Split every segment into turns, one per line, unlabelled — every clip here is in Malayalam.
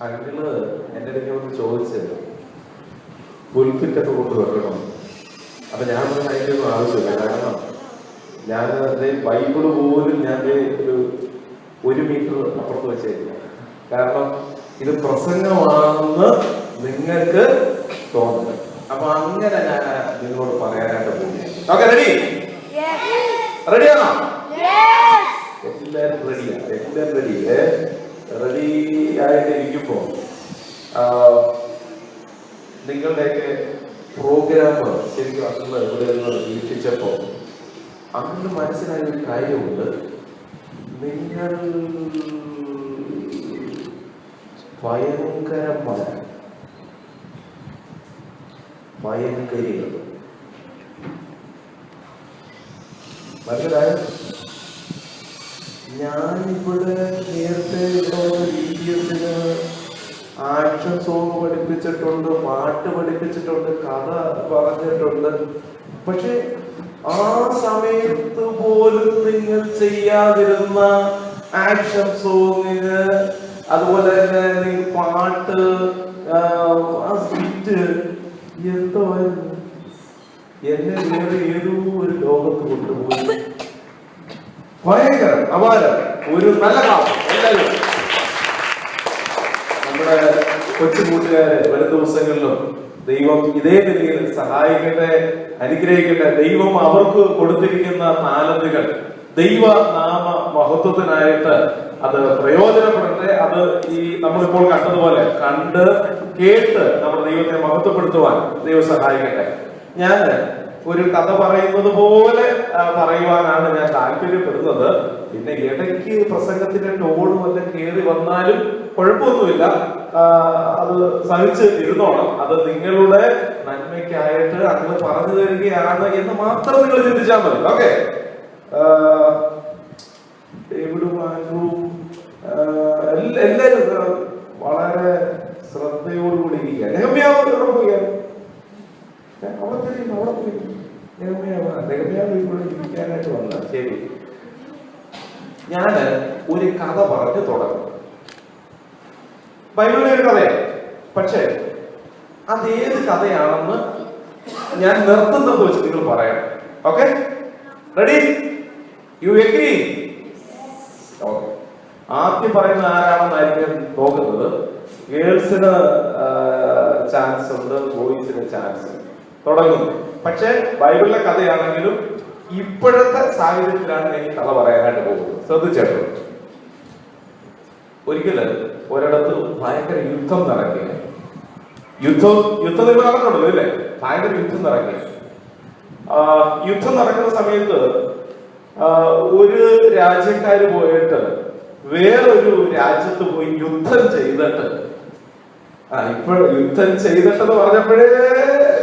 അങ്കിള് എൻ്റെ അടുത്ത് ഒന്ന് ചോദിച്ചത് പുൽപ്പിറ്റൊക്കെ കൊണ്ട് വെക്കണം. അപ്പൊ ഞാൻ അതിൻ്റെ ഒന്നും ആവശ്യമില്ല. കാരണം ഞാൻ ബൈബിള് പോലും ഞാൻ ഒരു മീറ്റർ അപ്പുറത്ത് വെച്ചേക്കില്ല. കാരണം ഇത് പ്രസംഗമാണെന്ന് നിങ്ങൾക്ക് തോന്നുന്നു. അപ്പൊ അങ്ങനെ ഞാൻ നിങ്ങളോട് പറയാനായിട്ട് പോകുന്നു. Okay, ready? റെഡിയാണോ? എല്ലാവരും റെഡിയാണ്. എല്ലാവരും റെഡി ആയിട്ട് ഇരിക്കുമ്പോ നിങ്ങളുടെയൊക്കെ പ്രോഗ്രാം ശരിക്കും അന്ന് ഇവിടെ നിന്ന് വീക്ഷിച്ചപ്പോ അന്ന് മനസ്സിലായ ഒരു കാര്യമുണ്ട്. നിങ്ങൾ ഭയങ്കരികൾ മനസ്സിലായ. ഞാനിവിടെ നേരത്തെ രീതിയത്തിന് ആക്ഷൻ സോങ് പഠിപ്പിച്ചിട്ടുണ്ട്, പാട്ട് പഠിപ്പിച്ചിട്ടുണ്ട്, കഥ പറഞ്ഞിട്ടുണ്ട്. പക്ഷെ ആ സമയത്ത് പോലും നിങ്ങൾ ചെയ്യാതിരുന്ന ആക്ഷൻ സോങ്ങിന്, അതുപോലെ തന്നെ നിങ്ങൾ പാട്ട്, ആ സ്കിറ്റ് എന്തോ എന്നെ വേറെ ഏതോ ഒരു ലോകത്ത് കൊണ്ടുപോയി. ഭയങ്കര അപാരം. ഒരു നല്ല കാലം. എല്ലാവരും നമ്മുടെ കൊച്ചു കൂട്ടുകാര് വരും ദിവസങ്ങളിലും ദൈവം ഇതേ നിലയിൽ സഹായിക്കട്ടെ, അനുഗ്രഹിക്കട്ടെ. ദൈവം അവർക്ക് കൊടുത്തിരിക്കുന്ന താലന്തുകൾ ദൈവനാമ മഹത്വത്തിനായിട്ട് അത് പ്രയോജനപ്പെടട്ടെ. അത് ഈ നമ്മളിപ്പോൾ കണ്ടതുപോലെ കണ്ട് കേട്ട് നമ്മുടെ ദൈവത്തെ മഹത്വപ്പെടുത്തുവാൻ ദൈവം സഹായിക്കട്ടെ. ഞാൻ ഒരു കഥ പറയുന്നത് പോലെ പറയുവാനാണ് ഞാൻ താല്പര്യപ്പെടുന്നത്. പിന്നെ ഇടയ്ക്ക് പ്രസംഗത്തിന്റെ ടോണും എല്ലാം കയറി വന്നാലും കുഴപ്പമൊന്നുമില്ല. അത് സഹിച്ച് ഇരുന്നോണം. അത് നിങ്ങളുടെ നന്മയ്ക്കായിട്ട് അങ്ങനെ പറഞ്ഞു തരികയാണ് എന്ന് മാത്രം നിങ്ങൾ ചിന്തിച്ചാൽ മതി. ഓക്കെ, എല്ലാവരും വളരെ ശ്രദ്ധയോടുകൂടി ഇരിക്കുക. അവിടെ പോയി ഇരിക്കാനായിട്ട് വന്ന. ശരി, ഞാന് ഒരു കഥ പറഞ്ഞു തുടങ്ങും. ബൈബിളിലെ ഒരു കഥയാണ്. പക്ഷെ അതേത് കഥയാണെന്ന് ഞാൻ നിർത്തുന്നത് വെച്ച് നിങ്ങൾ പറയാം. Okay, ready? You agree? Okay. ആദ്യം പറയുന്ന ആരാണെന്നായിരിക്കും നോക്കുന്നത്. ഗേൾസിന് ചാൻസ് ഉണ്ട്, ബോയ്സിന് ചാൻസ് ഉണ്ട്. തുടങ്ങുന്നു. പക്ഷെ ബൈബിളിലെ കഥയാണെങ്കിലും ഇപ്പോഴത്തെ സാഹചര്യത്തിലാണ് ഞാൻ ഈ കഥ പറയാനായിട്ട് പോകുന്നത്. ശ്രദ്ധിച്ചേട്ടോ. ഒരിക്കല് ഒരിടത്ത് ഭയങ്കര യുദ്ധം നടക്കുക. യുദ്ധം നിങ്ങൾ നടക്കണല്ലോ അല്ലേ? ഭയങ്കര യുദ്ധം നടക്കുക. യുദ്ധം നടക്കുന്ന സമയത്ത് ഒരു രാജ്യക്കാര് പോയിട്ട് വേറൊരു രാജ്യത്ത് പോയി യുദ്ധം ചെയ്തിട്ട്, ഇപ്പോൾ യുദ്ധം ചെയ്തിട്ടെന്ന് പറഞ്ഞപ്പോഴേ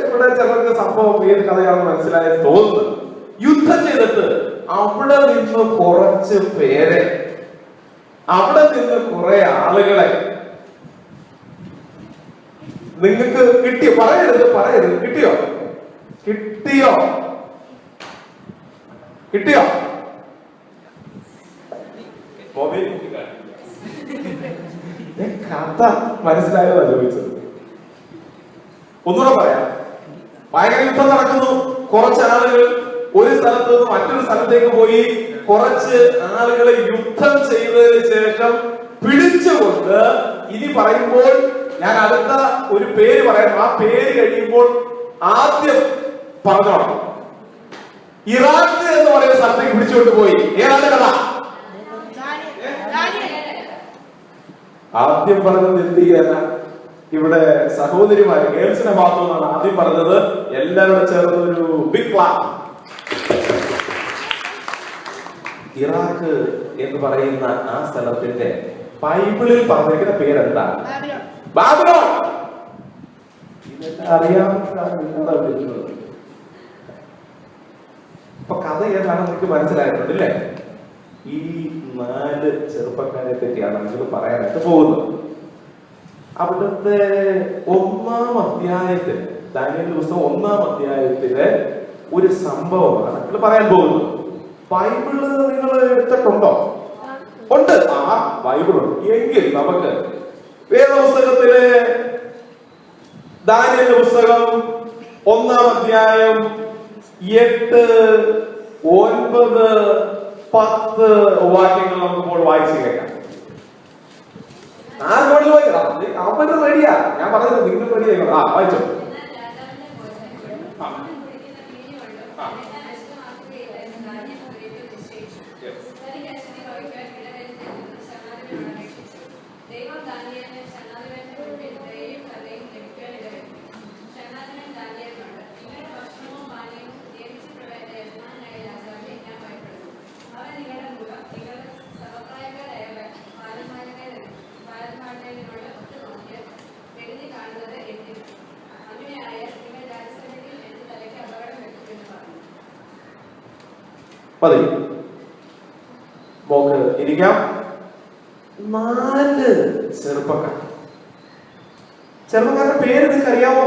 ഇവിടെ ചിലർക്ക് സംഭവം ഏത് കഥയാണെന്ന് മനസ്സിലായെന്ന് തോന്നുന്നു. യുദ്ധം ചെയ്തിട്ട് അവിടെ നിന്ന് കുറച്ച് പേരെ, അവിടെ നിന്ന് കുറെ ആളുകളെ നിങ്ങൾക്ക് കിട്ടിയോ? പറയരുത്. കിട്ടിയോ? കഥ മനസ്സിലായോ ചോദിച്ചത്? ഒന്നുകൂടെ പറയാം. ഭയങ്കര യുദ്ധം നടക്കുന്നു. കുറച്ച് ആളുകൾ ഒരു സ്ഥലത്ത് നിന്ന് മറ്റൊരു സ്ഥലത്തേക്ക് പോയി കുറച്ച് ആളുകളെ യുദ്ധം ചെയ്തതിന് ശേഷം പിടിച്ചുകൊണ്ട്, ഇനി പറയുമ്പോൾ ഞാൻ അടുത്ത ഒരു പേര് പറയാം. ആ പേര് കഴിയുമ്പോൾ ആദ്യം പറഞ്ഞോണം. ഇറാഖ് എന്ന് പറയുന്ന സ്ഥലത്തേക്ക് പിടിച്ചുകൊണ്ട് പോയി. ഏതാണ് കഥ? ആദ്യം പറഞ്ഞത് എന്ത് ചെയ്യാനാ? ഇവിടെ സഹോദരിമാര് ഗേൾസിന്റെ ഭാഗത്തു നിന്നാണ് ആദ്യം പറഞ്ഞത്. എല്ലാവരും ചേർന്ന് ഒരു ബിഗ് ക്ലാപ്പ്. ഇറാഖ് എന്ന് പറയുന്ന ആ സ്ഥലത്തിന്റെ ബൈബിളിൽ പറഞ്ഞിരിക്കുന്ന പേരെന്താ? ബാബിലോൺ. ഇതെല്ലാം അറിയാവുന്നതാണ് വിളിക്കുന്നത്. അപ്പൊ കഥ ഏതാണെന്ന് എനിക്ക് മനസ്സിലായിട്ടുണ്ട് അല്ലേ? ഈ 4 ചെറുപ്പക്കാരെ പറ്റിയാണ് നമുക്ക് പറയാനായിട്ട് പോകുന്നത്. അവിടുത്തെ 1-ാം അധ്യായത്തിൽ, ദാനിയേൽ പുസ്തകം 1-ാം അധ്യായത്തിലെ ഒരു സംഭവമാണ് നിങ്ങൾ പറയാൻ പോകുന്നത്. ബൈബിള് നിങ്ങൾ എടുത്തിട്ടുണ്ടോ? ഉണ്ട്. ആ ബൈബിളുണ്ട്. എങ്കിൽ നമുക്ക് വേദപുസ്തകത്തിലെ ദാനിയേലിന്റെ പുസ്തകം 1-ാം അധ്യായം 8, 9, 10 വാക്യങ്ങൾ നമുക്കിപ്പോൾ വായിച്ചു കേൾക്കാം. അവര് റെഡിയാ, ഞാൻ പറഞ്ഞത് നിങ്ങൾ റെഡിയായിക്കോ. വായിച്ചോ. ഇരിക്കാം. 4 ചെറുപ്പക്കാരുടെ പേര് നിങ്ങൾക്ക് അറിയാമോ?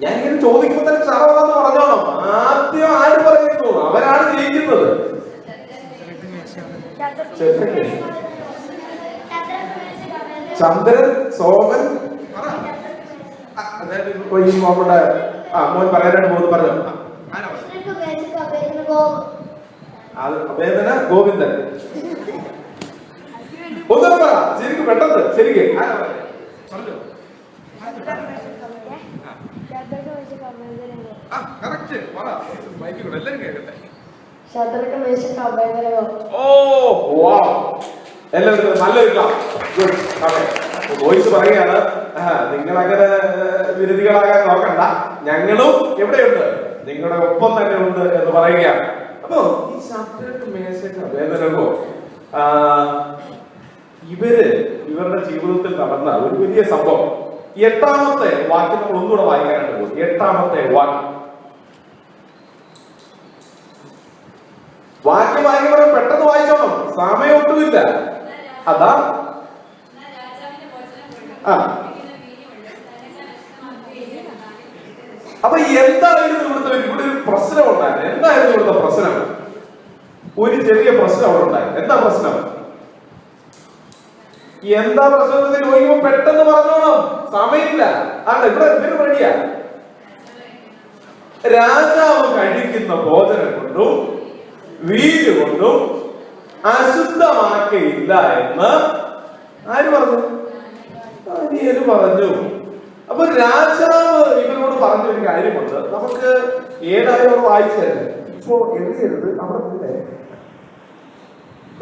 ഞാൻ ഇങ്ങനെ ചോദിക്കുമ്പോൾ തന്നെ ചറവെന്ന് പറഞ്ഞോളാം. ആദ്യം ആര് പറയുന്നു അവരാണ് ജയിക്കുന്നത്. ചന്ദ്രൻ, സോമൻ, നമ്മുടെ മോൻ പറയാനായിട്ട് പോകുന്നു. പറഞ്ഞു. വേദന ഗോവിന്ദൻ. ഒന്നും പറ ശരിക്കും, പെട്ടെന്ന് ശരിക്കും. എല്ലാവരും നല്ലൊരു വോയിസ് പറയുകയാണ്. നിങ്ങളങ്ങനെ വിരുദികളാകാൻ നോക്കണ്ട, ഞങ്ങളും എവിടെയുണ്ട്, നിങ്ങളുടെ ഒപ്പം തന്നെ ഉണ്ട് എന്ന് പറയുകയാണ്. അപ്പൊ ഈ ശത്രുക്ക് മേശക്ക് വേദനകോ ഇവരുടെ ജീവിതത്തിൽ നടന്ന ഒരു വലിയ സംഭവം. 8-ാമത്തെ വാക്യം നമ്മൾ ഒന്നുകൂടെ വായിക്കാനായിട്ട് പോകും. 8-ാമത്തെ വാക്യം വായിക്കുമ്പോൾ പെട്ടെന്ന് വായിച്ചോണം, സമയം ഒട്ടുമില്ല. അതാ അപ്പൊ എന്തായിരുന്നു ഇവിടെ ഒരു പ്രശ്നം ഉണ്ടായത്? എന്തായിരുന്നു ഇവിടുത്തെ പ്രശ്നം? ഒരു ചെറിയ പ്രശ്നം അവിടെ ഉണ്ടായി. എന്താ പ്രശ്നം? ചോദിക്കുമ്പോ പെട്ടെന്ന് പറഞ്ഞോണം, സമയമില്ല. ഇവിടെ എന്തിനു റെഡിയാ? രാജാവ് കഴിക്കുന്ന ഭോജനം കൊണ്ടും വീട് കൊണ്ടും അശുദ്ധമാക്കയില്ല എന്ന് ആര് പറഞ്ഞു? ദാനിയേൽ പറഞ്ഞു. അപ്പൊ രാജാവ് ഇവരോട് പറഞ്ഞൊരു കാര്യമുണ്ട്. നമുക്ക് ഏതായാലും വായിച്ചല്ലേ, ഇപ്പോ എഴുതിയത് അവിടെ തന്നെ.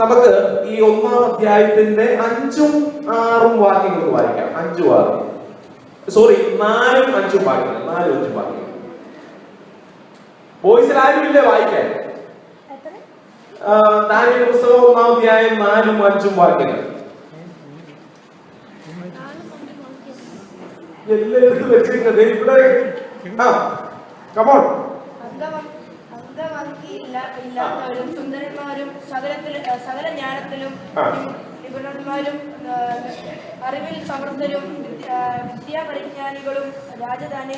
നമുക്ക് ഈ 1-ാം അധ്യായത്തിന്റെ 5ഉം 6ഉം വാക്യങ്ങൾ വായിക്കാം. 5ഉം 6ഉം, സോറി 4ഉം 5ഉം വാക്യങ്ങൾ, 4ഉം 5ഉം വാക്യങ്ങൾ. വോയിസിൽ ആരുമില്ലേ വായിക്കാൻ? ദാനിയേൽ പുസ്തകം 1-ാം അധ്യായം 4ഉം 5ഉം വാക്യങ്ങൾ എല്ലാം എടുത്ത് വെച്ചിരിക്കുന്നത് ഇവിടെ. കമോൺ.
ഇല്ലാത്തവരും സുന്ദരന്മാരും സകല ജ്ഞാനത്തിലും നിപുണന്മാരും അറിവിൽ സമൃദ്ധരും വിദ്യാപരിജ്ഞാനികളും രാജധാനി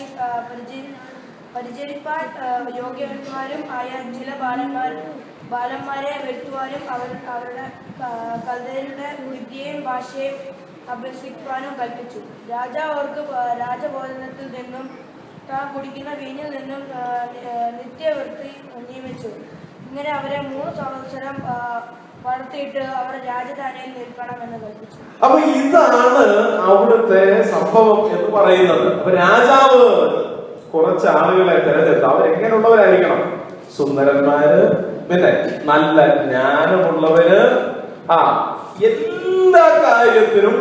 പരിചരിപ്പാൻ യോഗ്യന്മാരും ആയ ചില ബാലന്മാരെ വരുത്തുവാനും അവരുടെ കൽദയരുടെ വിദ്യയും ഭാഷയും അഭ്യസിക്കുവാനും കൽപ്പിച്ചു. രാജാവ് അവർക്ക് രാജഭോജനത്തിൽ നിന്നും കുടിക്കുന്ന വീഞ്ഞിൽ നിന്നും നിത്യവൃത്തി നിയമിച്ചു. ഇങ്ങനെ അവരെ 3 സംവത്സരം വളർത്തിയിട്ട് അവർ രാജധാനിയിൽ നിൽക്കണമെന്ന് കൽപ്പിച്ചു.
അപ്പൊ ഇതാണ് അവിടുത്തെ സംഭവം എന്ന് പറയുന്നത്. അപ്പൊ രാജാവ് കുറച്ച് ആളുകളെ തിരഞ്ഞെടുത്തു. അവരെങ്ങനെയുള്ളവരായിരിക്കണം? സുന്ദരന്മാര്, പിന്നെ നല്ല ജ്ഞാനമുള്ളവര്, എല്ലാ കാര്യത്തിനും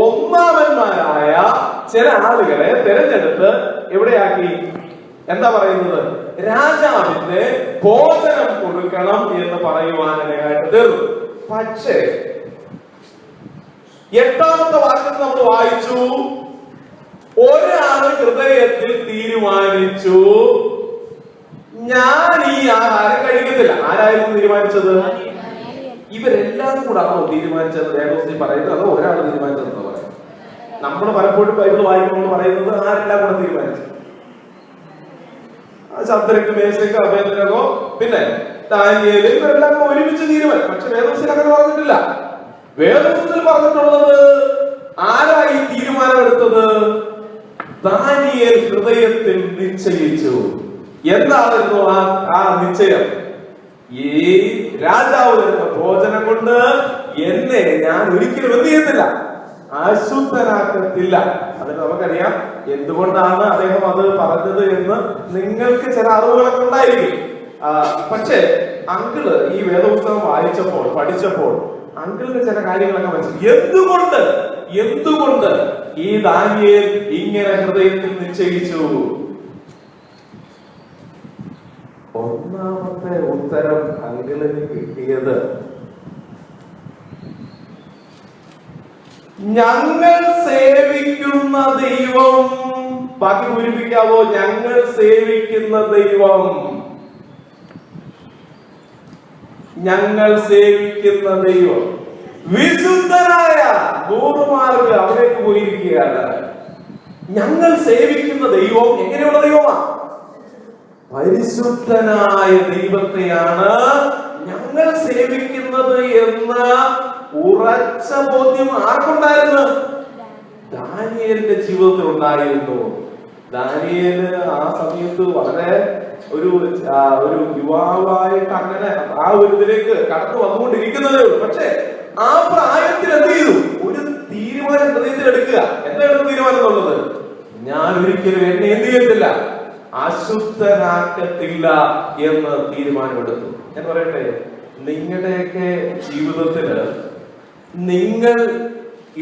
ഒന്നാമന്മാരായ ചില ആളുകളെ തിരഞ്ഞെടുത്ത് എവിടെയാക്കി? എന്താ പറയുന്നത്? രാജാവിന്റെ ഭോജനം കൊടുക്കണം എന്ന് പറയുവാനായിട്ട് തീർന്നു. പക്ഷേ 8-ാമത്തെ വാക്യത്തിൽ നമ്മൾ വായിച്ചു, ഒരാൾ ഹൃദയത്തിൽ തീരുമാനിച്ചു, ഞാൻ ഈ ആഹാരം കഴിക്കത്തില്ല. ആരായിരുന്നു തീരുമാനിച്ചത്? ഇവരെല്ലാവരും കൂടെ ആണോ തീരുമാനിച്ചത്? വേദോസ്തി പറയുന്നത് അതോ ഒരാൾ തീരുമാനിച്ചതെന്ന് പറയാം. നമ്മൾ പലപ്പോഴും ബൈബിൾ വായിക്കുമ്പോൾ പറയുന്നത് ആരെല്ലാം കൂടെ തീരുമാനിച്ചു. ശദ്രക്ക്, മേശക്ക്, അബേദ്നെഗോ, പിന്നെ ദാനിയേൽ, ഇവരെല്ലാം ഒരുമിച്ച് തീരുമാനം. പക്ഷെ വേദോസ്തിയിൽ അങ്ങനെ പറഞ്ഞിട്ടില്ല. വേദോസ്തിയിൽ പറഞ്ഞിട്ടുള്ളത് ആരായി തീരുമാനമെടുത്തത്? ദാനിയേൽ ഹൃദയത്തിൽ നിശ്ചയിച്ചു. എന്തായിരുന്നു ആ നിശ്ചയം? ഈ രാജാവ് തരുന്ന ഭോജനം കൊണ്ട് എന്നെ ഞാൻ ഒരിക്കലും എന്ത് ചെയ്യത്തില്ല, അശുദ്ധനാക്കത്തില്ല. അതിന് നമുക്കറിയാം എന്തുകൊണ്ടാണ് അദ്ദേഹം അത് പറഞ്ഞത് എന്ന് നിങ്ങൾക്ക് ചില അറിവുകളൊക്കെ ഉണ്ടായിരിക്കും. പക്ഷേ അങ്കിള് ഈ വേദപുസ്തകം വായിച്ചപ്പോൾ പഠിച്ചപ്പോൾ അങ്കിളിന് ചില കാര്യങ്ങളൊക്കെ മനസ്സിലായി. എന്തുകൊണ്ട് ഈ ദാനിയേൽ ഇങ്ങനെ ഹൃദയത്തിൽ നിശ്ചയിച്ചു? ഒന്നാമത്തെ ഉത്തരം അങ്കിളിന് കിട്ടിയത്, ഞങ്ങൾ സേവിക്കുന്ന ദൈവം, ബാക്കി പൂരിപ്പിക്കാവോ? ഞങ്ങൾ സേവിക്കുന്ന ദൈവം, ഞങ്ങൾ സേവിക്കുന്ന ദൈവം വിശുദ്ധനായ ഗോപുമാർക്ക് അവിടേക്ക് പോയിരിക്കുകയാണ്. ഞങ്ങൾ സേവിക്കുന്ന ദൈവം എങ്ങനെയുള്ള ദൈവമാണ്? പരിശുദ്ധനായ ദൈവത്തെയാണ് ഞങ്ങൾ സേവിക്കുന്നത് എന്ന ഉറച്ച ബോധ്യം ആർക്കുണ്ടായിരുന്നു? ദാനിയേലിന്റെ ജീവിതത്തിൽ ഉണ്ടായിരുന്നു. ദാനിയേല് ആ സമയത്ത് വളരെ ഒരു യുവാവായിട്ട് അങ്ങനെ ആ ഒരു ഇതിലേക്ക് കടന്നു വന്നുകൊണ്ടിരിക്കുന്നതേ ഉള്ളൂ. പക്ഷെ ആ പ്രായത്തിൽ എന്ത് ചെയ്തു? ഒരു തീരുമാനം ഹൃദയത്തിൽ എടുക്കുക. എന്താണ് തീരുമാനം എന്നുള്ളത്? ഞാൻ ഒരിക്കലും എന്നെ എന്ത് ചെയ്യത്തില്ല, അശുദ്ധനാക്കത്തില്ല എന്ന് തീരുമാനമെടുത്തു. ഞാൻ പറയട്ടെ, നിങ്ങളുടെയൊക്കെ ജീവിതത്തില് നിങ്ങൾ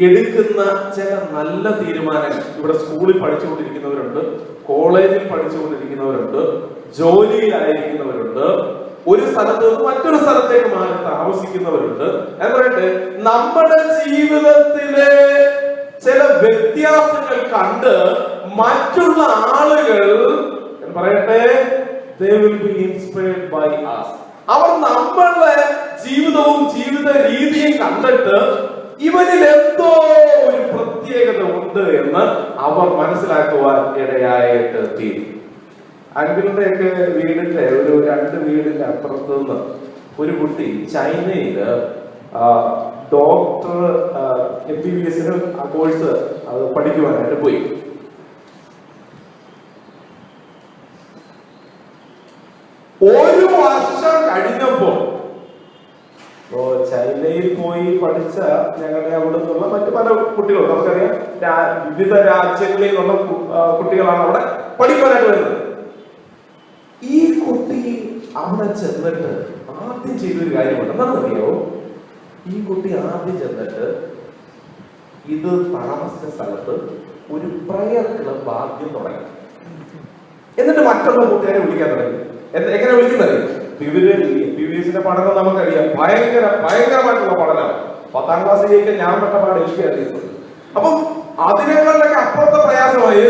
എടുക്കുന്ന ചില നല്ല തീരുമാനങ്ങൾ, ഇവിടെ സ്കൂളിൽ പഠിച്ചുകൊണ്ടിരിക്കുന്നവരുണ്ട്, കോളേജിൽ പഠിച്ചുകൊണ്ടിരിക്കുന്നവരുണ്ട്, ജോലിയിലായിരിക്കുന്നവരുണ്ട്, ഒരു സ്ഥലത്ത് നിന്ന് മറ്റൊരു സ്ഥലത്തേക്ക് മാറി താമസിക്കുന്നവരുണ്ട്. ഞാൻ പറയട്ടെ, നമ്മുടെ ജീവിതത്തിലെ ചില വ്യത്യാസങ്ങൾ കണ്ട് മറ്റുള്ള ആളുകൾ, ഞാൻ പറയട്ടെ, they will be inspired by us. അവർ നമ്മളുടെ ജീവിതവും ജീവിത രീതിയും കണ്ടിട്ട് ഇവനിൽ എന്തോ ഒരു പ്രത്യേകത ഉണ്ട് എന്ന് അവർ മനസ്സിലാക്കുവാൻ ഇടയായിട്ട് തീരും. അങ്കിളുടെയൊക്കെ വീടിന്റെ ഒരു 2 വീടിന്റെ അപ്പുറത്ത് നിന്ന് ഒരു കുട്ടി ചൈനയില് ഡോക്ടർ MBBS കോഴ്സ് പഠിക്കുവാനായിട്ട് പോയി. ഒരു വർഷം കഴിഞ്ഞപ്പോൾ ചൈനയിൽ പോയി പഠിച്ച ഞങ്ങളുടെ അവിടെ നിന്നുള്ള മറ്റു പല കുട്ടികളും, നമുക്കറിയാം വിവിധ രാജ്യങ്ങളിൽ നിന്നുള്ള കുട്ടികളാണ് അവിടെ പഠിക്കാനായിട്ട് വരുന്നത്. ഈ കുട്ടി അവിടെ ചെന്നിട്ട് ആദ്യം ചെയ്തൊരു കാര്യമുണ്ട്. എന്താണെന്നറിയാവോ? ഈ കുട്ടി ആദ്യം ചെന്നിട്ട് ഇത് താമസിച്ച സ്ഥലത്ത് ഒരു പ്രയർ ക്ലബ് ആദ്യം തുടങ്ങി. എന്നിട്ട് മറ്റുള്ള കൂട്ടുകാരെ വിളിക്കാൻ തുടങ്ങി. എങ്ങനെ വിളിക്കുന്നത്? ഇവര് MBBS പഠനം നമുക്കറിയാം, ഭയങ്കരമായിട്ടുള്ള പഠനമാണ്. 10ാം ക്ലാസ് ജയിക്കാൻ ഞാൻ പെട്ട പാട് എനിക്ക് അറിയുന്നത്. അപ്പം അതിനേക്കാളൊക്കെ അപ്പുറത്തെ പ്രയാസമായി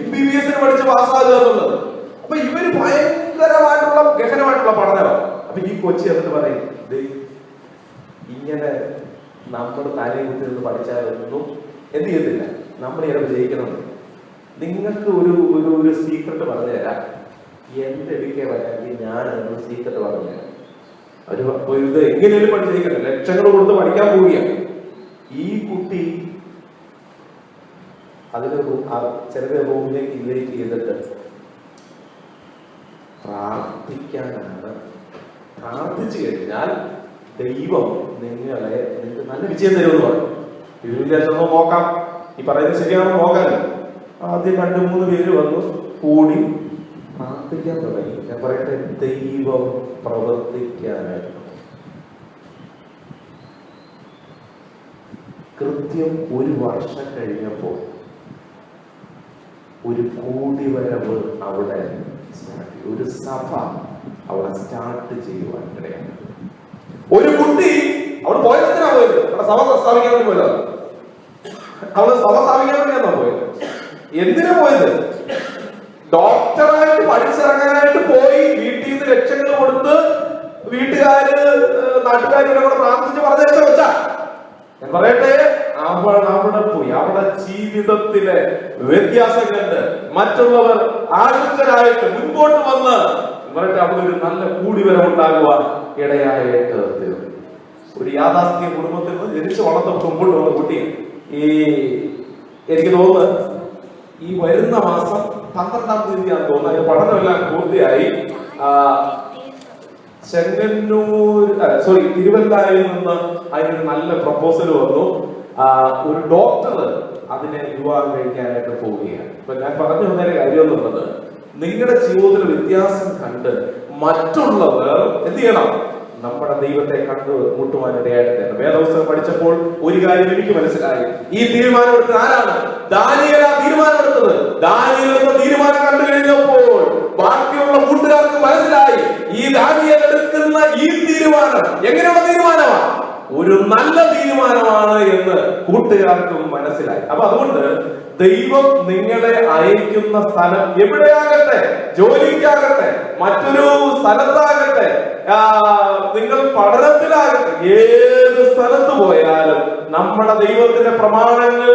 MBBS പഠിച്ച് പാസ്സാകുക എന്നുള്ളത്. അപ്പൊ ഇവര് ഭയങ്കരമായിട്ടുള്ള ഗഹനമായിട്ടുള്ള പഠനമാണ്. അപ്പൊ ഈ കൊച്ചി എന്നിട്ട് പറയും, ഇങ്ങനെ നമ്മുടെ തലയിൽ കുത്തിരുന്ന് പഠിച്ചാലൊന്നും എന്ത് ചെയ്യത്തില്ല, നമ്മൾ ചിലപ്പോൾ ജയിക്കണം. നിങ്ങൾക്ക് ഒരു സീക്രട്ട് പറഞ്ഞു തരാം. എന്റെ അടുക്കെ വരാമെങ്കിൽ ഞാൻ ഒരു സീക്രട്ട് പറഞ്ഞു തരാം. ഇത് എങ്ങനെയും പഠിച്ചിരിക്കട്ടെ, ലക്ഷങ്ങൾ കൊടുത്ത് പഠിക്കാൻ പോവുകയാണ്. ഈ കുട്ടി അതിന് ചിലരുടെ റൂമിലേക്ക് ഇൻവൈറ്റ് ചെയ്തിട്ട് പ്രാർത്ഥിക്കാനാണ്. പ്രാർത്ഥിച്ചു കഴിഞ്ഞാൽ ദൈവം നിങ്ങൾക്ക് നല്ല വിജയം തരുമെന്ന് പറയും. ഇത് വിചാരിച്ചൊന്ന് നോക്കാം, ഈ പറയുന്നത് ശരിയാണെന്ന് നോക്കാനോ. ആദ്യം 2-3 പേര് വന്നു കൂടി പ്രാർത്ഥിക്കാൻ തുടങ്ങി. ഞാൻ പറയട്ടെ, ദൈവം പ്രവർത്തിക്കാനായിട്ട് കൃത്യം 1 വർഷം കഴിഞ്ഞപ്പോൾ ഒരു കൂടിവരവ് അവിടെ ഒരു സഭ അവിടെ സ്റ്റാർട്ട് ചെയ്യുവാൻ ഇടയാണ്. ഒരു കുട്ടി അവിടെ പോയതിനാ പോയത്, അവിടെ സഭ സ്ഥാപിക്കാൻ വേണ്ടി പോയതാ. അവിടെ സഭ സ്ഥാപിക്കാൻ വേണ്ടിയാണോ പോയത്? എന്തിനാ പോയത്? ഡോക്ടറായിട്ട് പഠിച്ചിറങ്ങാനായിട്ട് പോയി. വീട്ടിൽ നിന്ന് ലക്ഷങ്ങൾ കൊടുത്ത് വീട്ടുകാര് നാട്ടുകാരുടെ കൂടെ പ്രാർത്ഥിച്ച് പറഞ്ഞേച്ച വെച്ചാ. ഞാൻ പറയട്ടെ, അവിടെ പോയി അവിടെ ജീവിതത്തിലെ വ്യത്യാസം കണ്ട് മറ്റുള്ളവർ ആകൃഷ്ടരായിട്ട് മുൻപോട്ട് വന്ന് പറയട്ടെ, അവിടെ ഒരു നല്ല കൂടിവരവുണ്ടാകുവാൻ ഇടയായിട്ട് തീർന്നു. ഒരു യാഥാസ്ഥിക കുടുംബത്തിൽ നിന്ന് ജനിച്ച് വളർന്ന് മുമ്പോട്ട് വന്ന കുട്ടി എനിക്ക് തോന്നുന്നു ഈ വരുന്ന മാസം 12-ാം തീയതിയാണെന്ന് തോന്നുന്നു അതിന്റെ പഠനമെല്ലാം പൂർത്തിയായി. തിരുവല്ലായിൽ നിന്ന് അതിനൊരു നല്ല പ്രപ്പോസൽ വന്നു. ഒരു ഡോക്ടർ അതിനെ വിവാഹം കഴിക്കാനായിട്ട് പോവുകയാണ്. അപ്പൊ ഞാൻ പറഞ്ഞു വന്നതിന്റെ കാര്യം എന്നുള്ളത്, നിങ്ങളുടെ ജീവിതത്തിൽ വ്യത്യാസം കണ്ട് മറ്റുള്ളവർ എന്ത് ചെയ്യണം? നമ്മുടെ ദൈവത്തെ കണ്ടു മുട്ടുവാനിടയായിട്ട് തരണം. വേദപുസ്തകം പഠിച്ചപ്പോൾ ഒരു കാര്യം എനിക്ക് മനസ്സിലായി. ഈ തീരുമാനമെടുത്തത് ആരാണ്? ദാനിയേൽ തീരുമാനമെടുത്തത്. ദാനിയേൽ തീരുമാനം കണ്ടു കഴിഞ്ഞപ്പോൾ ബാക്കിയുള്ള കൂട്ടുകാർക്ക് മനസ്സിലായി ഈ ദാനിയേൽ എടുക്കുന്ന ഈ തീരുമാനം എങ്ങനെയുള്ള തീരുമാനമാണ്, ഒരു നല്ല തീരുമാനമാണ് എന്ന് കൂട്ടുകാർക്കും മനസ്സിലായി. അപ്പൊ അതുകൊണ്ട് ദൈവം നിങ്ങളെ അയക്കുന്ന സ്ഥലം എവിടെയാകട്ടെ, ജോലിക്കാകട്ടെ, മറ്റൊരു സ്ഥലത്താകട്ടെ, നിങ്ങൾ പഠനത്തിലാകട്ടെ, ഏത് സ്ഥലത്ത് പോയാലും നമ്മുടെ ദൈവത്തിന്റെ പ്രമാണങ്ങൾ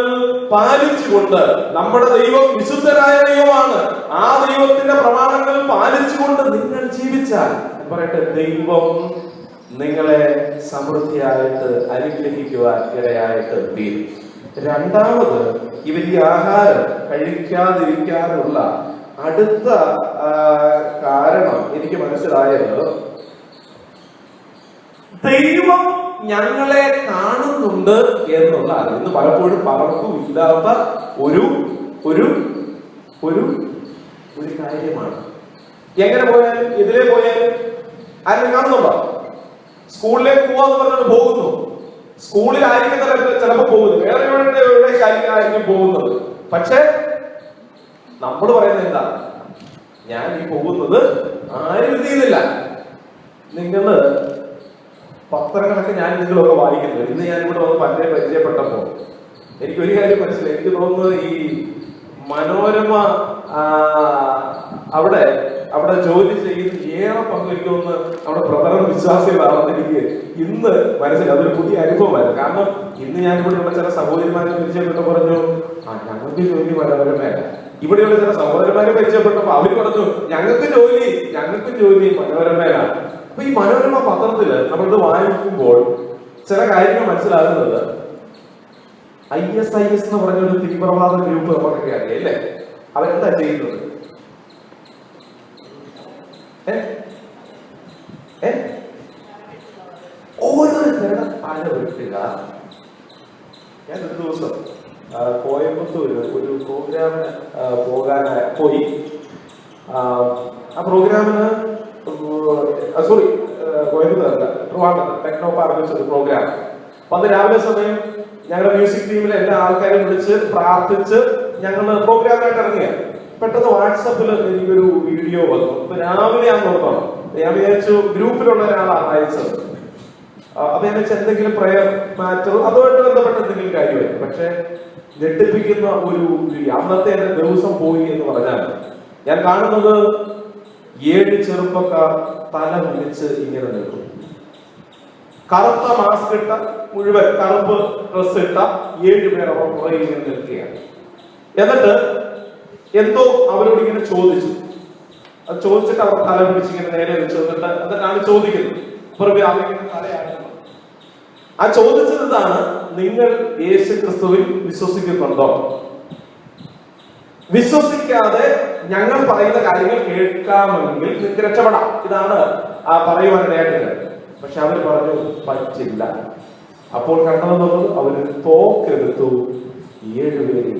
പാലിച്ചുകൊണ്ട്, നമ്മുടെ ദൈവം വിശുദ്ധനായ ദൈവമാണ്, ആ ദൈവത്തിന്റെ പ്രമാണങ്ങൾ പാലിച്ചുകൊണ്ട് നിങ്ങൾ ജീവിച്ചാൽ പറയട്ടെ, ദൈവം നിങ്ങളെ സമൃദ്ധിയായിട്ട് അനുഗ്രഹിക്കുവാൻ ഇടയായിട്ട് തീരും. രണ്ടാമത്, ഇവർ ഈ ആഹാരം കഴിക്കാതിരിക്കാനുള്ള അടുത്ത കാരണം എനിക്ക് മനസ്സിലായത്, ദൈവം ഞങ്ങളെ കാണുന്നുണ്ട് എന്നുള്ള ഇന്ന് പലപ്പോഴും പലർക്കും ഇല്ലാത്ത ഒരു ഒരു ഒരു ഒരു കാര്യമാണ്. എങ്ങനെ പോയാലും ഇതിലേ പോയാലും ആരും കാണുന്നുണ്ടോ? സ്കൂളിലേക്ക് പോവാന്ന് പറഞ്ഞിട്ട് പോകുന്നു. സ്കൂളിലായിരിക്കും ചിലപ്പോൾ പോകുന്നു, വേറെ എവിടേക്കായിരിക്കും പോകുന്നത്. പക്ഷെ നമ്മൾ പറയുന്നത് എന്താ? ഞാൻ ഈ പോകുന്നത് ആരും ചെയ്യുന്നില്ല. നിങ്ങള് പത്രങ്ങളൊക്കെ ഞാൻ നിങ്ങളൊക്കെ വായിക്കുന്നത്. ഇന്ന് ഞാനിവിടെ വന്ന് പരിചയപ്പെട്ടപ്പോ എനിക്കൊരു കാര്യം മനസ്സിലായി. എനിക്ക് തോന്നുന്നത് ഈ മനോരമ അവിടെ ജോലി ചെയ്യുന്ന ഏറെ പങ്കുവയ്ക്കുമെന്ന് നമ്മുടെ പ്രധാന വിശ്വാസികളാണെന്ന് എനിക്ക് ഇന്ന് മനസ്സിലായി. അതൊരു പുതിയ അനുഭവമായിരുന്നു. കാരണം ഇന്ന് ഞാനിവിടെയുള്ള ചില സഹോദരിമാരെ പരിചയപ്പെട്ട് പറഞ്ഞു, ഞങ്ങൾക്ക് ജോലി മനോരമയല്ല. ഇവിടെയുള്ള ചില സഹോദരന്മാരെ പരിചയപ്പെട്ടപ്പോ അവര് പറഞ്ഞു, ഞങ്ങൾക്ക് ജോലി മനോരമയാണ്. അപ്പൊ ഈ മനോരമ പത്രത്തില് നമ്മളിത് വായിക്കുമ്പോൾ ചില കാര്യങ്ങൾ മനസ്സിലാകുന്നത്, ISIS എന്ന് പറഞ്ഞൊരു തീവ്രവാദ ഗ്രൂപ്പ് നമുക്കൊക്കെ അറിയാം അല്ലേ? അവരെന്താ ചെയ്യുന്നത്? ഓരോരുത്തരുടെ പല വെട്ടുക. ഞാൻ ഒരു ദിവസം കോയമ്പത്തൂര് ഒരു പ്രോഗ്രാമിന് പോയി. ആ പ്രോഗ്രാമിന് കോയമ്പത്തൂരല്ല, ട്രിവാൻഡ്രത്ത് ടെക്നോ പാർക്കിൽ ഒരു പ്രോഗ്രാം. അപ്പൊ അത് രാവിലെ സമയം ഞങ്ങളുടെ മ്യൂസിക് ടീമിലെ എല്ലാ ആൾക്കാരും വിളിച്ച് പ്രാർത്ഥിച്ച് ഞങ്ങൾ പ്രോഗ്രാമായിട്ട് ഇറങ്ങിയ. പെട്ടെന്ന് വാട്സപ്പിൽ എനിക്കൊരു വീഡിയോ വന്നു. അപ്പൊ രാവിലെ ഞാൻ നോക്കണം, ഞാൻ വിചാരിച്ചു ഗ്രൂപ്പിലുള്ള ഒരാളാണ് അയച്ചത്. അപ്പൊ ഞാൻ വെച്ചാൽ എന്തെങ്കിലും പ്രയർ മാറ്റർ അതുമായിട്ട് ബന്ധപ്പെട്ട എന്തെങ്കിലും കാര്യമായിരുന്നു. പക്ഷെ ഞെട്ടിപ്പിക്കുന്ന ഒരു അന്നത്തെ എന്റെ ദിവസം പോയി എന്ന് പറഞ്ഞാൽ ഞാൻ കാണുന്നത് 7 ചെറുപ്പക്കാർ തല വിളിച്ച് ഇങ്ങനെ നിൽക്കും. കറുത്ത മാസ്ക് ഇട്ട, മുഴുവൻ കറുപ്പ് ഡ്രസ് ഇട്ട 7 പേർ അവർ പുറകെ ഇങ്ങനെ നിൽക്കുകയാണ്. എന്നിട്ട് എന്തോ അവരോട് ഇങ്ങനെ ചോദിച്ചു. അത് ചോദിച്ചിട്ട് അവർ തല പിടിച്ചിങ്ങനെ നേരെ വെച്ച് വന്നിട്ട് എന്നിട്ടാണ് ചോദിക്കുന്നത്. ആ ചോദിച്ചത് ഇതാണ്, നിങ്ങൾ യേശു ക്രിസ്തുവിൽ വിശ്വസിക്കുന്നുണ്ടോ? വിശ്വസിക്കാതെ ഞങ്ങൾ പറയുന്ന കാര്യങ്ങൾ കേൾക്കാമെങ്കിൽ നിങ്ങൾക്ക് രക്ഷപ്പെടാം. ഇതാണ് ആ പറയുവാനിടയായിട്ട്. പക്ഷെ അവർ പറഞ്ഞു പറ്റില്ല. അപ്പോൾ കണ്ടതെന്നുള്ളത് അവര് തോക്കെടുത്തു 7 പേര്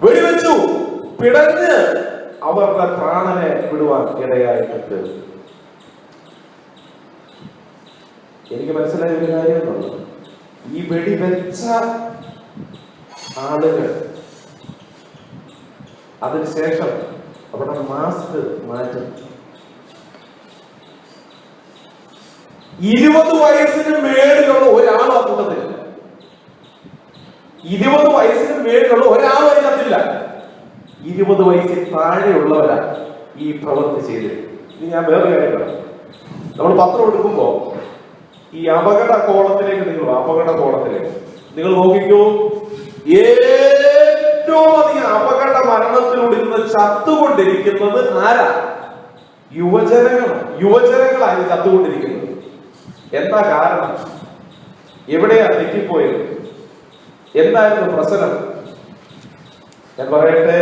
വെടിവെച്ചു. പിടഞ്ഞ് അവരുടെ പ്രാണനെ വിടുവാൻ ഇടയായിട്ട്. എനിക്ക് മനസ്സിലായ ഒരു കാര്യം എന്നുള്ളത്, ഈ വെടിവെച്ച ആളുകൾ അതിനുശേഷം അവിടെ മാസ്ക് മാറ്റും. 20 വയസ്സിന് മേളിലുള്ള ഒരാളും ആ കൂട്ടത്തില്ല. 20 വയസ്സിന് മേളിലുള്ള ഒരാളും അതിനകത്തില്ല. 20 വയസ്സിൽ താഴെയുള്ളവരാ ഈ പ്രവൃത്തി ചെയ്തത്. ഇനി ഞാൻ വേറെ കാര്യം പറയാം. നമ്മൾ പത്രം എടുക്കുമ്പോ ഈ അപകട കോളത്തിലേക്ക് നിങ്ങൾ നോക്കിക്കോ. ഏറ്റവും അധികം അപകട മരണത്തിലൂടെ ഇന്ന് ചത്തുകൊണ്ടിരിക്കുന്നത് ആരാ? യുവജനങ്ങളാണ് ചത്തുകൊണ്ടിരിക്കുന്നത്. എന്താ കാരണം? എവിടെയാ തെറ്റിപ്പോയത്? എന്തായിരുന്നു പ്രശ്നം? ഞാൻ പറയട്ടെ,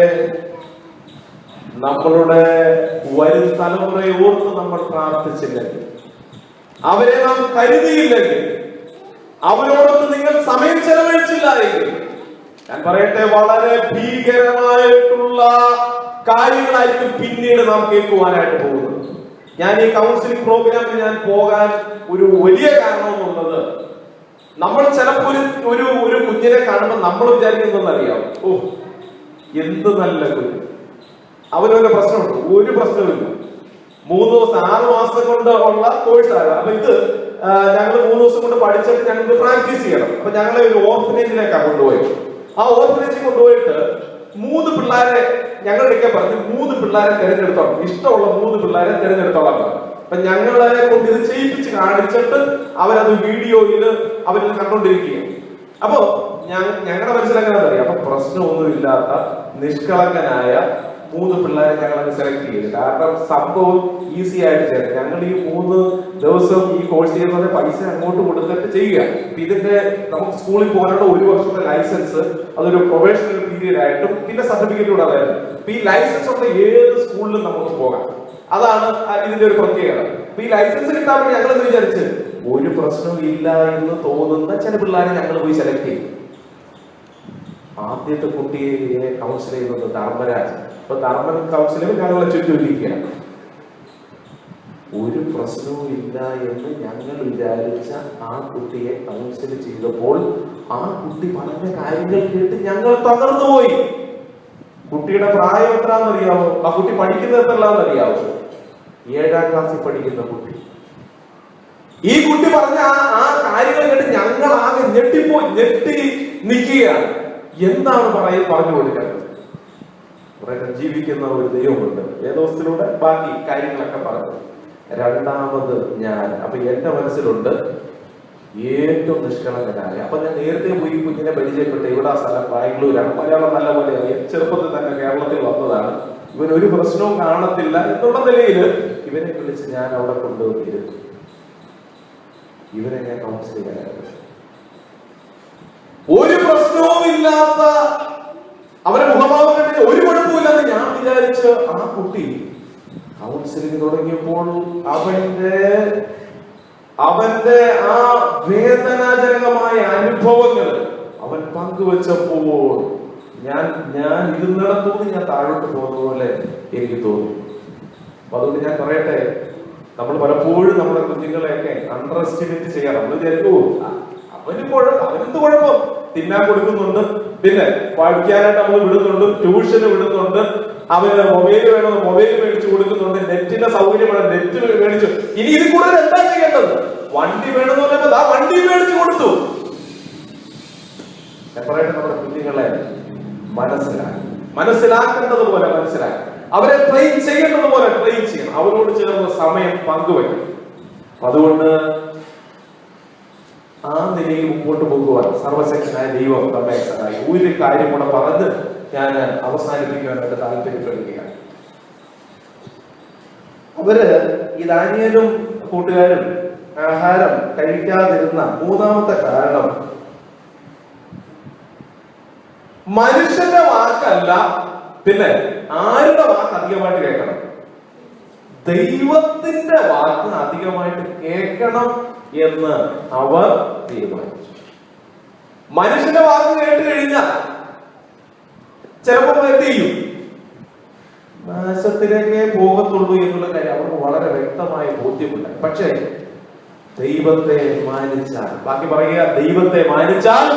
നമ്മളുടെ വരും തലമുറയെ ഓർത്ത് നമ്മൾ പ്രാർത്ഥിച്ചില്ലെങ്കിൽ, അവരെ നാം കരുതിയില്ലെങ്കിൽ, അവരോടൊത്ത് നിങ്ങൾ സമയം ചെലവഴിച്ചില്ല എങ്കിൽ, ഞാൻ പറയട്ടെ, വളരെ ഭീകരമായിട്ടുള്ള കാര്യങ്ങളായിരിക്കും പിന്നീട് നാം കേൾക്കുവാനായിട്ട് പോകുന്നത്. ഞാൻ ഈ കൗൺസിലിംഗ് പ്രോഗ്രാമിൽ ഞാൻ പോകാൻ ഒരു വലിയ കാരണമെന്നുള്ളത്, നമ്മൾ ചിലപ്പോൾ ഒരു കുഞ്ഞിനെ കാണുമ്പോൾ നമ്മൾ വിചാരിക്കുന്നതെന്നറിയാം, ഓ എന്ത് നല്ല കുഞ്ഞ്, അവനൊരു പ്രശ്നമുണ്ട്. ഒരു പ്രശ്നമില്ല. 3 ദിവസം 6 മാസം കൊണ്ട് ഉള്ള കോഴ്സാണ്. അപ്പൊ ഇത് ഞങ്ങൾ 3 ദിവസം കൊണ്ട് പഠിച്ചിട്ട് ഞങ്ങൾക്ക് പ്രാക്ടീസ് ചെയ്യണം. അപ്പൊ ഞങ്ങളെ ഒരു ഓർഫനേജിലേക്കാണ് കൊണ്ടുപോയത്. ആ ഓർഫനേജിൽ കൊണ്ടുപോയിട്ട് 3 പിള്ളേരെ ഞങ്ങളുടെയൊക്കെ പറഞ്ഞ് 3 പിള്ളേരെ തിരഞ്ഞെടുത്തോളാം, ഇഷ്ടമുള്ള 3 പിള്ളേരെ തിരഞ്ഞെടുത്തോളാം. അപ്പൊ ഞങ്ങളെ കൊണ്ട് ഇത് ചെയ്യിപ്പിച്ച് കാണിച്ചിട്ട് അവരത് വീഡിയോയിൽ അവരിത് കണ്ടോണ്ടിരിക്കുകയാണ്. അപ്പോ ഞങ്ങളുടെ മനസ്സിലെങ്ങനെ അറിയാം, അപ്പൊ പ്രശ്നമൊന്നുമില്ലാത്ത നിഷ്കളങ്കനായ 3 പിള്ളേരെ ഞങ്ങളത് സെലക്ട് ചെയ്തു. കാരണം സംഭവം ഈസി ആയിട്ട് ചെയ്യാം. ഞങ്ങൾ ഈ 3 ദിവസം ഈ കോഴ്സ് ചെയ്യുന്നത് പൈസ അങ്ങോട്ട് കൊടുത്തിട്ട് ചെയ്യുക. ഇതിന്റെ നമുക്ക് സ്കൂളിൽ പോകാനുള്ള 1 വർഷത്തെ ലൈസൻസ്, അതൊരു പ്രൊബേഷണൽ പീരീഡ് ആയിട്ടും പിന്നെ സർട്ടിഫിക്കറ്റ് കൂടെ അതായിരുന്നു. അപ്പൊ ഈ ലൈസൻസ് ഉള്ള ഏത് സ്കൂളിലും നമുക്ക് പോകാം. അതാണ് ഇതിന്റെ ഒരു പ്രത്യേകത. അപ്പൊ ഈ ലൈസൻസ് കിട്ടാൻ വേണ്ടി ഞങ്ങൾ വിചാരിച്ച് ഒരു പ്രശ്നവും ഇല്ല എന്ന് തോന്നുന്ന ചില പിള്ളേരെ ഞങ്ങൾ പോയി സെലക്ട് ചെയ്യും. ആദ്യത്തെ കുട്ടിയെ കൗൺസിൽ ചെയ്യുന്നത് ധർമ്മരാജ്. അപ്പൊ ധർമ്മൻ കൗൺസിലിംഗ് ഞങ്ങളെ ചുറ്റുമിരിക്കുകയാണ്. ഒരു പ്രശ്നവും ഇല്ല എന്ന് ഞങ്ങൾ വിചാരിച്ച ആ കുട്ടിയെ കൗൺസിൽ ചെയ്തപ്പോൾ ആ കുട്ടി പറഞ്ഞ കാര്യങ്ങൾ കേട്ട് ഞങ്ങൾ തകർന്നുപോയി. കുട്ടിയുടെ പ്രായം എത്രാന്നറിയാവോ? ആ കുട്ടി പഠിക്കുന്നത് എത്രല്ലാന്നറിയാവോ? 7ാം ക്ലാസ്സിൽ പഠിക്കുന്ന കുട്ടി. ഈ കുട്ടി പറഞ്ഞ ആ കാര്യങ്ങൾ കേട്ട് ഞങ്ങൾ ആകെ ഞെട്ടി നിൽക്കുകയാണ്. എന്താണ് പറഞ്ഞു കൊടുക്കുന്നത്? കുറെ ജീവിക്കുന്ന ഒരു ദൈവമുണ്ട്. വേദോസ്തിലൂടെ ബാക്കി കാര്യങ്ങളൊക്കെ പറഞ്ഞു. രണ്ടാമത് ഞാൻ. അപ്പൊ എന്റെ മനസ്സിലുണ്ട് ഏറ്റവും നിഷ്കളങ്കനായ. അപ്പൊ ഞാൻ നേരത്തെ പോയി കുഞ്ഞിനെ പരിചയപ്പെട്ട ഇവിടെ സ്ഥലം ബാംഗ്ലൂരാണ്. മലയാളം നല്ല പോലെ അറിയാം. ചെറുപ്പത്തിൽ തന്നെ കേരളത്തിൽ വന്നതാണ്. ഇവനൊരു പ്രശ്നവും കാണത്തില്ല എന്നുള്ള നിലയിൽ ഇവനെ വിളിച്ച് ഞാൻ അവിടെ കൊണ്ടുവന്നിരുന്നു. ഇവനെ ഞാൻ കൗൺസിൽ ചെയ്യാനായിരുന്നു. ഒരു പ്രശ്നവും ഇല്ലാത്ത അവരെ മുഖഭാവം കണ്ടിട്ട് ഒരു കുഴപ്പമില്ലാതെ ഞാൻ വിചാരിച്ച് ആ കുട്ടി കൗൺസിലിംഗ് തുടങ്ങിയപ്പോൾ അവന്റെ ആ വേദനാജനകമായ അനുഭവങ്ങൾ അവൻ പങ്കുവച്ചപ്പോൾ ഞാൻ ഇരുന്നിടത്തുനിന്ന് ഞാൻ താഴോട്ട് പോകുന്ന പോലെ എനിക്ക് തോന്നി. അപ്പൊ അതുകൊണ്ട് ഞാൻ പറയട്ടെ, നമ്മൾ പലപ്പോഴും നമ്മുടെ കുഞ്ഞുങ്ങളെയൊക്കെ അണ്ടർ എസ്റ്റിമേറ്റ് ചെയ്യാം. നമ്മൾ വിചാരിക്കൂ അവനെന്ത് കുഴപ്പം, തിന്നാൻ കൊടുക്കുന്നുണ്ട്, പിന്നെ പഠിക്കാനായിട്ട് നമ്മൾ വിടുന്നുണ്ട്, ട്യൂഷന് വിടുന്നുണ്ട്, അവന് മൊബൈൽ വേണമെന്ന് മൊബൈൽ മേടിച്ചു കൊടുക്കുന്നുണ്ട്, നെറ്റിന്റെ സൗകര്യം വേണം നെറ്റ് മേടിച്ചു. ഇനി ഇത് കൂടുതൽ എന്താ ചെയ്യേണ്ടത്? വണ്ടി വേണമെന്ന് പറയുമ്പോൾ ആ വണ്ടി മേടിച്ചു കൊടുത്തു. എപ്പോഴായിട്ട് നമ്മുടെ കുഞ്ഞുങ്ങളെ മനസ്സിലാക്കേണ്ടത് പോലെ മനസ്സിലാക്കി, അവരെ ട്രെയിൻ ചെയ്യേണ്ടത് പോലെ ട്രെയിൻ ചെയ്യണം. അവരോട് ചേർന്ന് സമയം പങ്കുവയ്ക്കണം. അതുകൊണ്ട് ആ നിലയിൽ മുമ്പോട്ട് പോകുവാൻ സർവശക്തനായ ദൈവം നമ്മെ സഹായിക്കും. ഒരു കാര്യം കൂടെ പറഞ്ഞ് ഞാൻ അവസാനിപ്പിക്കുവാനായിട്ട് താല്പര്യപ്പെടുകയാണ്. അവര് ഈ ദാനിയേലും കൂട്ടുകാരും ആഹാരം കഴിക്കാതിരുന്ന 3ാമത്തെ കാരണം മനുഷ്യന്റെ വാക്കല്ല, പിന്നെ ആരുടെ വാക്ക് അധികമായിട്ട് കേൾക്കണം? ദൈവത്തിന്റെ വാക്ക് അധികമായിട്ട് കേൾക്കണം എന്ന് അവർ തീരുമാനിച്ചു. മനുഷ്യന്റെ വാക്ക് കേട്ട് കഴിഞ്ഞാൽ ചിലപ്പോൾ എന്ത് ചെയ്യും? നാശത്തിലേക്കേ പോകത്തുള്ളൂ എന്നുള്ള കാര്യം അവർക്ക് വളരെ വ്യക്തമായ ബോധ്യമുണ്ട്. പക്ഷേ ദൈവത്തെ മാനിച്ചാൽ, ബാക്കി പറയുക, ദൈവത്തെ മാനിച്ചാൽ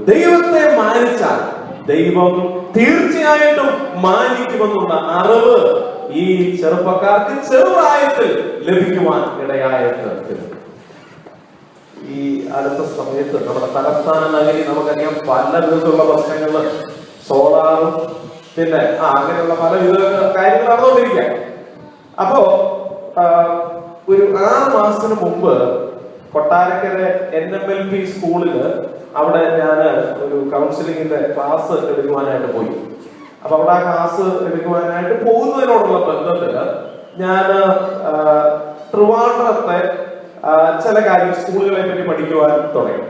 ദൈവത്തെ മാനിച്ചാൽ ദൈവം തീർച്ചയായിട്ടും മാനിക്കുമെന്നുള്ള അറിവ് ഈ ചെറുപ്പക്കാർക്ക് ചെറുപ്രായത്തിൽ ലഭിക്കുവാൻ ഇടയായിട്ട് ഈ അടുത്ത സമയത്ത് നമ്മുടെ തലസ്ഥാന നഗരി നമുക്കറിയാം പല വിധത്തിലുള്ള പ്രശ്നങ്ങൾ, സോളാറും പിന്നെ അങ്ങനെയുള്ള പല വിധ കാര്യങ്ങൾ നടന്നുകൊണ്ടിരിക്കുക. അപ്പോ ഒരു 6 മാസത്തിന് മുമ്പ് കൊട്ടാരക്കര NMLP സ്കൂളില് അവിടെ ഞാൻ ഒരു കൗൺസിലിംഗിന്റെ ക്ലാസ് എടുക്കുവാനായിട്ട് പോയി. അപ്പൊ അവിടെ ആ ക്ലാസ് എടുക്കുവാനായിട്ട് പോകുന്നതിനോടുള്ള ബന്ധത്തില് ഞാൻ ട്രിവാൻഡ്രത്തെ ചില കാര്യം സ്കൂളുകളെ പറ്റി പഠിക്കുവാൻ തുടങ്ങി.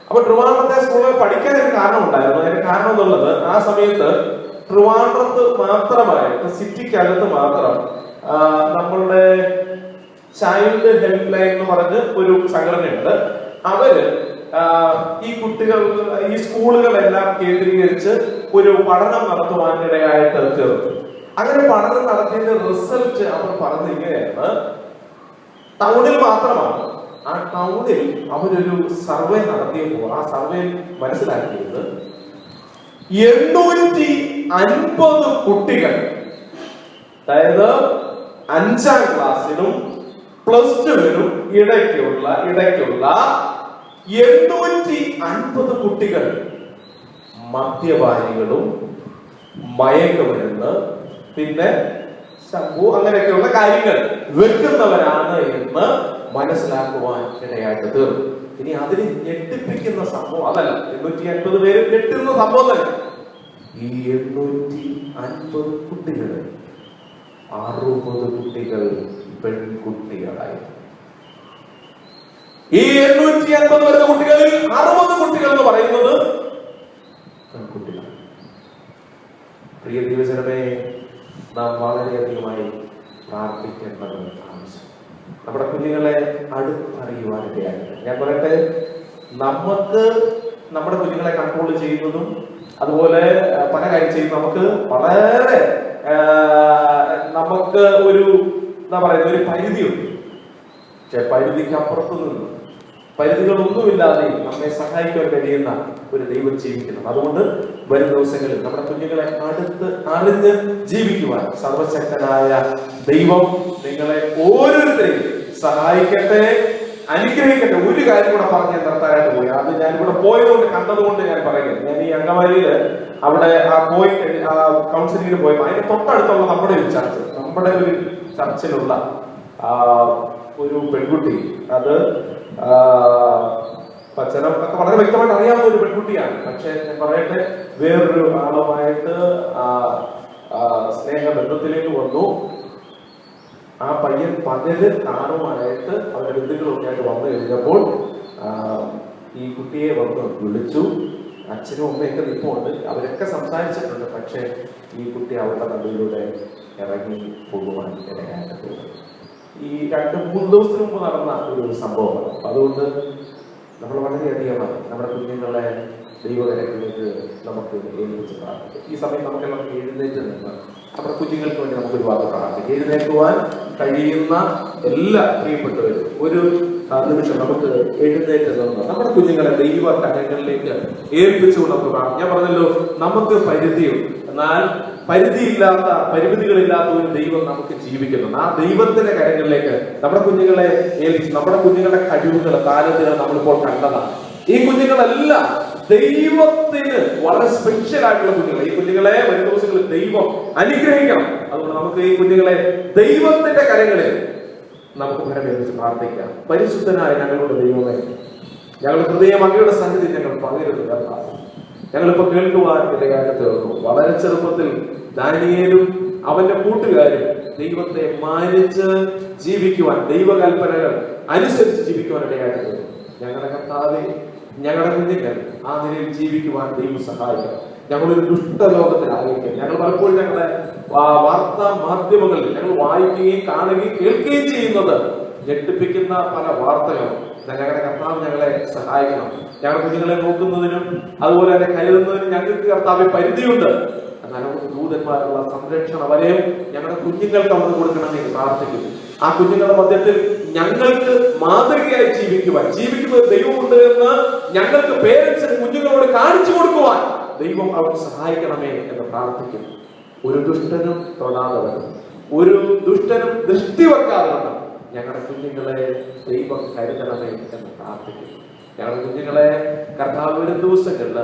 അപ്പൊ ട്രിവാൻഡ്രത്തെ സ്കൂളുകൾ പഠിക്കാൻ ഒരു കാരണം ഉണ്ടായിരുന്നു. അതിന്റെ കാരണം എന്നുള്ളത്, ആ സമയത്ത് ട്രിവാൻഡ്രത്ത് മാത്രമായിട്ട് സിറ്റിക്കകത്ത് മാത്രം നമ്മളുടെ ചൈൽഡ് ഹെൽപ്പ് ലൈൻ എന്ന് പറഞ്ഞ് ഒരു സംഘടനയുണ്ട്. അവര് ഈ കുട്ടികൾ, ഈ സ്കൂളുകളെല്ലാം കേന്ദ്രീകരിച്ച് ഒരു പഠനം നടത്തുവാനിടയായിട്ട് തീർന്നു. അങ്ങനെ പഠനം നടത്തിയതിന്റെ റിസൾട്ട് അവർ പറഞ്ഞിരിക്കുകയാണ്, ടൗണിൽ മാത്രമാണ്. ആ ടൗണിൽ അവരൊരു സർവേ നടത്തിയപ്പോൾ ആ സർവേ മനസ്സിലാക്കിയത് 850 കുട്ടികൾ, അതായത് 5ാം ക്ലാസ്സിനും +2-നും ഇടയ്ക്കുള്ള 850 കുട്ടികൾ മദ്യപാനികളും മയക്കുമരുന്ന് പിന്നെ ശംഭു അങ്ങനെയൊക്കെയുള്ള കാര്യങ്ങൾ വെക്കുന്നവരാണ് എന്ന് മനസ്സിലാക്കുവാൻ ഇടയായിട്ട് തീർന്നു. ഇനി അതിന് ഞെട്ടിപ്പിക്കുന്ന സംഭവം അതല്ല, 850 പേര് ഞെട്ടുന്ന സംഭവം തന്നെ. ഈ 850 കുട്ടികൾ 60 കുട്ടികൾ പെൺകുട്ടികളായി. ഈ 850 വരുന്ന കുട്ടികളിൽ 60 കുട്ടികൾ എന്ന് പറയുന്നത് പെൺകുട്ടികൾ. പ്രിയ ദൈവജനമേ, നാം വളരെയധികമായി പ്രാർത്ഥിക്കേണ്ടത് ആവശ്യം. നമ്മുടെ കുഞ്ഞുങ്ങളെ അടുത്തറിയുവാനിടയായിട്ട് ഞാൻ പറയട്ടെ, നമുക്ക് നമ്മുടെ കുഞ്ഞുങ്ങളെ കൺട്രോൾ ചെയ്യുന്നതും അതുപോലെ പല കാര്യം ചെയ്യുന്ന നമുക്ക് വളരെ നമുക്ക് ഒരു എന്താ പറയുന്ന ഒരു പരിധിയുണ്ട്. പക്ഷെ പരിധിക്ക് അപ്പുറത്ത് നിന്ന് പരിധികളൊന്നുമില്ലാതെ നമ്മെ സഹായിക്കാൻ കഴിയുന്ന ഒരു ദൈവം ജീവിക്കണം. അതുകൊണ്ട് വരും ദിവസങ്ങളിൽ നമ്മുടെ കുഞ്ഞുങ്ങളെ അടുത്ത് അറിഞ്ഞ് ജീവിക്കുവാൻ സർവശക്തനായ ദൈവം നിങ്ങളെ ഓരോരുത്തരെയും സഹായിക്കട്ടെ, അനുഗ്രഹിക്കട്ടെ. ഒരു കാര്യം കൂടെ പറഞ്ഞ് നിർത്താനായിട്ട് പോയി. അത് ഞാനിവിടെ പോയതുകൊണ്ട് കണ്ടതുകൊണ്ട് ഞാൻ പറയുന്നത്. ഞാൻ ഈ അങ്കമാലിയില് അവിടെ പോയി കൗൺസിലിങ്ങിന് പോയപ്പോൾ അതിന് തൊട്ടടുത്തുള്ള നമ്മുടെ ഒരു ചർച്ചിലുള്ള ഒരു പെൺകുട്ടി, അത് വചനം ഒക്കെ വളരെ വ്യക്തമായിട്ട് അറിയാവുന്ന ഒരു പെൺകുട്ടിയാണ്. പക്ഷെ ഞാൻ പറയട്ടെ, വേറൊരു ആളുമായിട്ട് സ്നേഹബന്ധത്തിലേക്ക് വന്നു. ആ പയ്യൻ പകല് കാറുമായിട്ട് അവരുടെ ബന്ധുക്കളൊക്കെ ആയിട്ട് വന്നു കഴിഞ്ഞപ്പോൾ ഈ കുട്ടിയെ വന്ന് വിളിച്ചു. അച്ഛനും അമ്മയൊക്കെ നിൽപ്പുണ്ട്, അവരൊക്കെ സംസാരിച്ചിട്ടുണ്ട്. പക്ഷെ ഈ കുട്ടി അവരുടെ നടുവിലൂടെ ഇറങ്ങി പോകുവാൻ ഇടയായിട്ട് ഈ 2-3 ദിവസത്തിന് മുമ്പ് നടന്ന ഒരു സംഭവമാണ്. അതുകൊണ്ട് നമ്മൾ വളരെയധികമായി നമ്മുടെ കുഞ്ഞുങ്ങളെ ദൈവകരങ്ങളിലേക്ക് നമുക്ക് ഏൽപ്പിച്ച് പ്രാർത്ഥിക്കാം. ഈ സമയം നമുക്കെല്ലാം എഴുന്നേറ്റ് നിന്ന് നമ്മുടെ കുഞ്ഞുങ്ങൾക്ക് വേണ്ടി നമുക്കൊരു വാക്ക് പ്രാർത്ഥിക്കാം. എഴുന്നേൽക്കുവാൻ കഴിയുന്ന എല്ലാ പ്രിയപ്പെട്ടവരും ഒരു നിമിഷം നമുക്ക് എഴുന്നേറ്റ് നിന്ന് നമ്മുടെ കുഞ്ഞുങ്ങളെ ദൈവ കരങ്ങളിലേക്ക് ഏൽപ്പിച്ചുകൊണ്ട് നമുക്ക് പ്രാർത്ഥിക്കാം. ഞാൻ പറഞ്ഞല്ലോ, നമുക്ക് പരിധിയുണ്ട്, എന്നാൽ പരിമിതികളില്ലാത്ത ഒരു ദൈവം നമുക്ക് ജീവിക്കുന്നു. ആ ദൈവത്തിന്റെ കരങ്ങളിലേക്ക് നമ്മുടെ കുഞ്ഞുങ്ങളെ ഏൽപ്പിച്ച് നമ്മുടെ കുഞ്ഞുങ്ങളുടെ കഴിവുകൾ, താരതകൾ നമ്മളിപ്പോൾ കണ്ടതാണ്. ഈ കുഞ്ഞുങ്ങളെല്ലാം ദൈവത്തിന് വളരെ സ്പെഷ്യൽ ആയിട്ടുള്ള കുഞ്ഞുങ്ങൾ. ഈ കുഞ്ഞുങ്ങളെ വരും ദിവസങ്ങളിൽ ദൈവം അനുഗ്രഹിക്കണം. അതുകൊണ്ട് നമുക്ക് ഈ കുഞ്ഞുങ്ങളെ ദൈവത്തിന്റെ കരങ്ങളിൽ നമുക്ക് ഭരമേൽപ്പിച്ച് പ്രാർത്ഥിക്കാം. പരിശുദ്ധനായ ഞങ്ങളുടെ ദൈവമേ, ഞങ്ങളുടെ ഹൃദയം അങ്ങയുടെ സന്നിധി ഞങ്ങൾ പകരുന്നില്ല. ഞങ്ങളിപ്പോ കേൾക്കുവാൻ ഇടയായിട്ട് തീർന്നു. വളരെ ചെറുപ്പത്തിൽ ദാനിയേലും അവന്റെ കൂട്ടുകാരും ദൈവത്തെ മാനിച്ച് ജീവിക്കുവാൻ, ദൈവകൽപ്പനകൾ അനുസരിച്ച് ജീവിക്കുവാൻ ഇടയായിട്ട് തീർന്നു. ഞങ്ങളുടെ കർത്താവേ, ഞങ്ങളുടെ കുഞ്ഞുങ്ങൾ ആ നിലയിൽ ജീവിക്കുവാൻ ദൈവം സഹായിക്കണം. ഞങ്ങളൊരു ദുഷ്ടലോകത്തിലായിരിക്കും. ഞങ്ങൾ പലപ്പോഴും ഞങ്ങളുടെ വാർത്താ മാധ്യമങ്ങളിൽ ഞങ്ങൾ വായിക്കുകയും കാണുകയും കേൾക്കുകയും ചെയ്യുന്നത് ഞെട്ടിപ്പിക്കുന്ന പല വാർത്തകളും. ഞങ്ങളുടെ കർത്താവ് ഞങ്ങളെ സഹായിക്കണം. ഞങ്ങളുടെ കുഞ്ഞുങ്ങളെ നോക്കുന്നതിനും അതുപോലെ തന്നെ കരുതുന്നതിനും ഞങ്ങൾക്ക് കർത്താവ് പരിധിയുണ്ട്. എന്നാൽ ദൂതന്മാരുള്ള സംരക്ഷണം വരെയും ഞങ്ങളുടെ കുഞ്ഞുങ്ങൾക്ക് അവർ കൊടുക്കണമെന്ന് പ്രാർത്ഥിക്കുന്നു. ആ കുഞ്ഞുങ്ങളുടെ മധ്യത്തിൽ ഞങ്ങൾക്ക് മാതൃകയായി ജീവിക്കുന്ന ദൈവമുണ്ട് എന്ന് ഞങ്ങൾക്ക് പേരൻസിന് കുഞ്ഞുങ്ങളോട് കാണിച്ചു കൊടുക്കുവാൻ ദൈവം അവർ സഹായിക്കണമേ എന്ന് പ്രാർത്ഥിക്കുന്നു. ഒരു ദുഷ്ടനും തൊടാതെ, ഒരു ദുഷ്ടനും ദൃഷ്ടി വെക്കാതെ ഞങ്ങളുടെ കുഞ്ഞുങ്ങളെ ദൈവം കരുതണമേ എന്ന് പ്രാർത്ഥിക്കുന്നു. ഞങ്ങളുടെ കുഞ്ഞുങ്ങളെ കർത്താവ് വരും ദിവസങ്ങളിൽ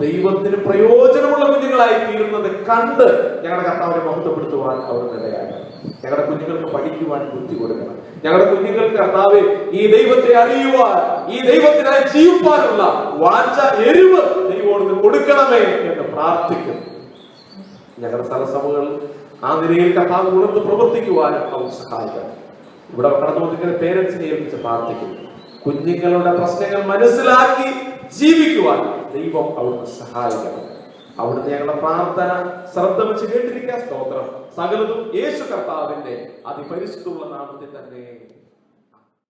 ദൈവത്തിന് പ്രയോജനമുള്ള കുഞ്ഞുങ്ങളായി തീരുന്നത് കണ്ട് ഞങ്ങളുടെ കർത്താവിനെ മഹത്വപ്പെടുത്തുവാൻ അവർ നിലയാകണം. ഞങ്ങളുടെ കുഞ്ഞുങ്ങൾക്ക് പഠിക്കുവാൻ ബുദ്ധി കൊടുക്കണം. ഞങ്ങളുടെ കുഞ്ഞുങ്ങൾക്ക് കർത്താവ് ഈ ദൈവത്തെ അറിയുവാൻ, ഈ ദൈവത്തിനായി ജീവിക്കാനുള്ള വാഞ്ച, എരിവ് ദൈവോട് കൊടുക്കണമേ എന്ന് പ്രാർത്ഥിക്കുന്നു. ഞങ്ങളുടെ സ്ഥലസഭകൾ ആ നിലയിൽ കർത്താവ് ഉണർന്ന് പ്രവർത്തിക്കുവാനും അവൻ സഹായിക്കണം. ഇവിടെ കടന്നു വന്നിരിക്കുന്ന പേരൻസിനെ ഏൽപ്പിച്ച് പ്രാർത്ഥിക്കുന്നു. കുഞ്ഞുങ്ങളുടെ പ്രശ്നങ്ങൾ മനസ്സിലാക്കി ജീവിക്കുവാൻ ദൈവം അവിടുന്ന് സഹായിക്കണം. അവിടുന്ന് ഞങ്ങളുടെ പ്രാർത്ഥന ശ്രദ്ധ വെച്ച് കേട്ടിരിക്കാൻ സ്തോത്രം. സകലതും യേശു കർത്താവിന്റെ അതിപരിശുദ്ധമുള്ള നാമത്തിൽ തന്നെ.